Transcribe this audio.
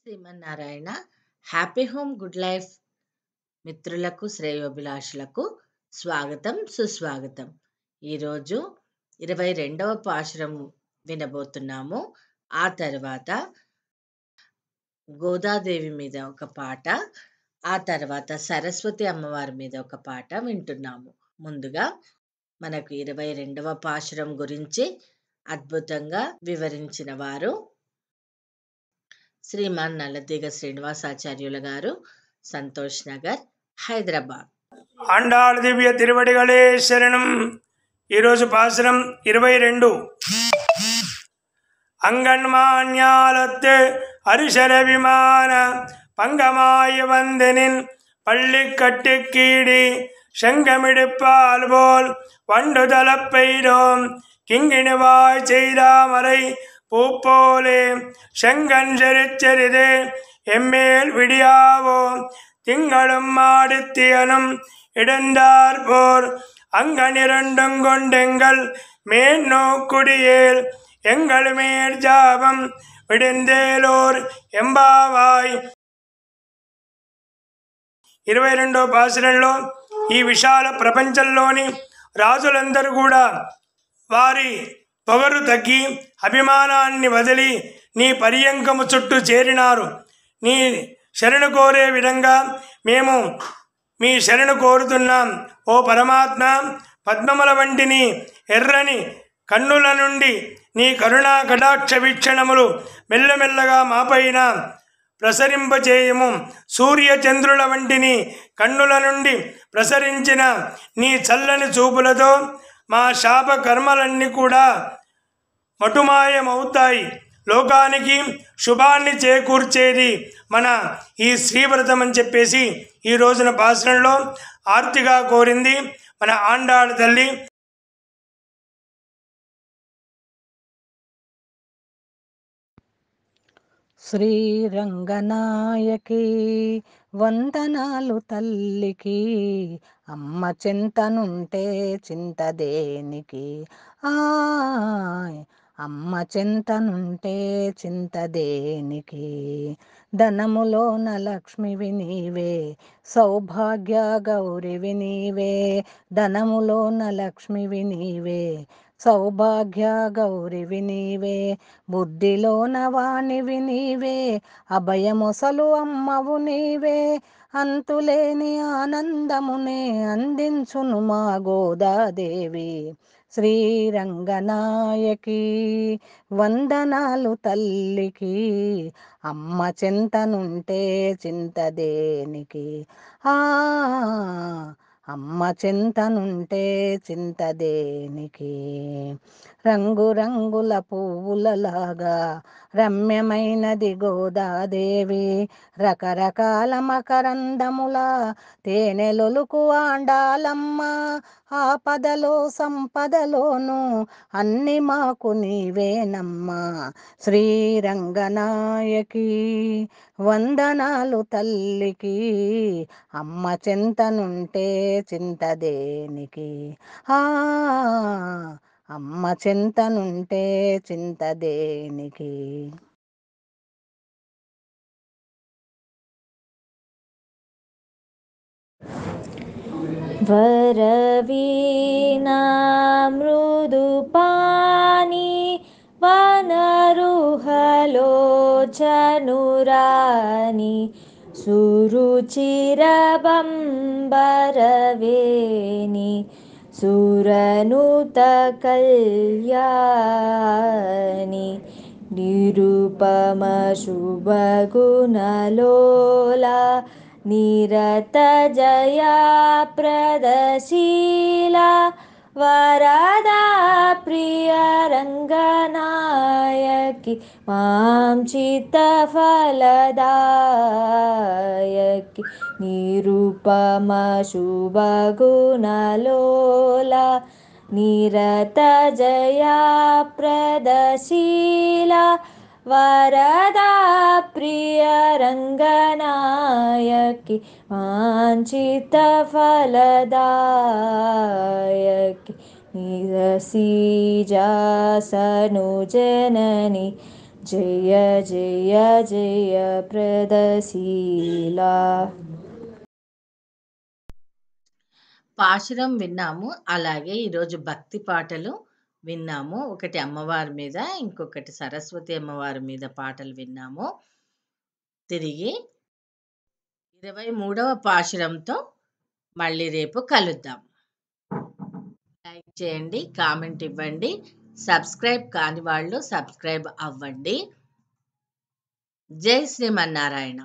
Srimannarayana. Happy home good life మిత్రులకు శ్రేయోభిలాషులకు స్వాగతం సుస్వాగతం. ఈరోజు 22వ పాశురం వినబోతున్నాము. ఆ తర్వాత గోదాదేవి మీద ఒక పాట, ఆ తర్వాత సరస్వతి అమ్మవారి మీద ఒక పాట వింటున్నాము. ముందుగా మనకు 22వ పాశురం గురించి అద్భుతంగా వివరించిన వారు శ్రీమాన్ నల్లతీగ శ్రీనివాసాచార్యుల గారు, సంతోష్ నగర్, హైదరాబాద్. ఆండాళ్ దివ్య తిరువడిగళే శరణం. ఈరోజు పాశురం 22. அங்கன்மாஞாலத்து அரிசர விமான பங்கமாய வந்தனின் பள்ளி கட்டு கீடி செங்கமிடுப்பால் போல் வண்டு தலப்பெய்தோம் கிங்கிணுவாய் செய்தாமரை பூப்போலே செங்கன் செரிச்செரிதே எம்மேல் விடியாவோ திங்களும் மாடுத்தியனும் இடந்தார் போர் அங்கனிரண்டும் கொண்டெங்கள் மேன்னோக்குடியேல் எங்கள் மேல் ஜாபம் விடுந்தேலோர் ఎంబావాయ్. 22వ పాశురంలో ఈ విశాల ప్రపంచంలోని రాజులందరూ కూడా వారి పొగరు తగ్గి అభిమానాన్ని వదిలి నీ పర్యంకము చుట్టూ చేరినారు. నీ శరణు కోరే విధంగా మేము మీ శరణు కోరుతున్నాం. ఓ పరమాత్మ, పద్మముల వంటిని ఎర్రని కన్నుల నుండి నీ కరుణా కటాక్ష వీక్షణములు మెల్లమెల్లగా మాపైన ప్రసరింపచేయము. సూర్య చంద్రుల వంటిని కన్నుల నుండి ప్రసరించిన నీ చల్లని చూపులతో మా శాప కర్మలన్నీ కూడా మటుమాయమవుతాయి. లోకానికి శుభాన్ని చేకూర్చేది మన ఈ శ్రీవ్రతం అని చెప్పేసి ఈ రోజున పాశురంలో ఆర్తిగా కోరింది మన ఆండాళ్ తల్లి. శ్రీరంగనాయకి వందనాలు తల్లికి, అమ్మ చింతనుంటే చింత దేనికి, అమ్మ చింతనుంటే చింత దేనికి. ధనములోన లక్ష్మివి నీవే, సౌభాగ్య గౌరివి నీవే. ధనములోన లక్ష్మివి నీవే, సౌభాగ్య గౌరివి నీవే. బుద్ధిలోన వాణివి నీవే, అభయమొసలు అమ్మవు నీవే. అంతులేని ఆనందమునే అందించును మా గోదాదేవి. శ్రీరంగనాయకి వందనాలు తల్లికి, అమ్మ చింతనుంటే చింత దేనికి, అమ్మ చింతనుంటే చింత దేనికి. రంగురంగుల పువ్వులలాగా రమ్యమైనది గోదాదేవి, రకరకాల మకరందముల తేనెలొలుకు ఆండాలమ్మ. ఆపదలో సంపదలోను అన్ని మాకు నీవేనమ్మా. శ్రీరంగనాయకి వందనాలు తల్లికి, అమ్మ చింతనుంటే చింత దేనికి, అమ్మ చింతనుంటే చింత దేనికి. వరవీణా మృదుపాని వనరుహలోచనురాని సురుచిరబంబరవేణి సురనుత కళ్యాణి. నిరుపమ శుభగుణలోలా నిరత జయా ప్రదశీలా వరదా ప్రియ రంగనాయకి మాం చిత్తఫలదాయకి. నిరుపమ శుభగుణలోలా నిరత జయా ప్రదశీలా వరదా ప్రియ రంగనాయకి వాంఛిత ఫలదాయకి. నిరసీజాసను జనని జయ జయ జయ ప్రదశీలా. పాశురం విన్నాము. అలాగే ఈరోజు భక్తి పాటలు విన్నాము. ఒకటి అమ్మవారి మీద, ఇంకొకటి సరస్వతి అమ్మవారి మీద పాటలు విన్నాము. తిరిగి 23వ పాశురంతో మళ్ళీ రేపు కలుద్దాం. లైక్ చేయండి, కామెంట్ ఇవ్వండి. సబ్స్క్రైబ్ కాని వాళ్ళు సబ్స్క్రైబ్ అవ్వండి. జై శ్రీమన్నారాయణ.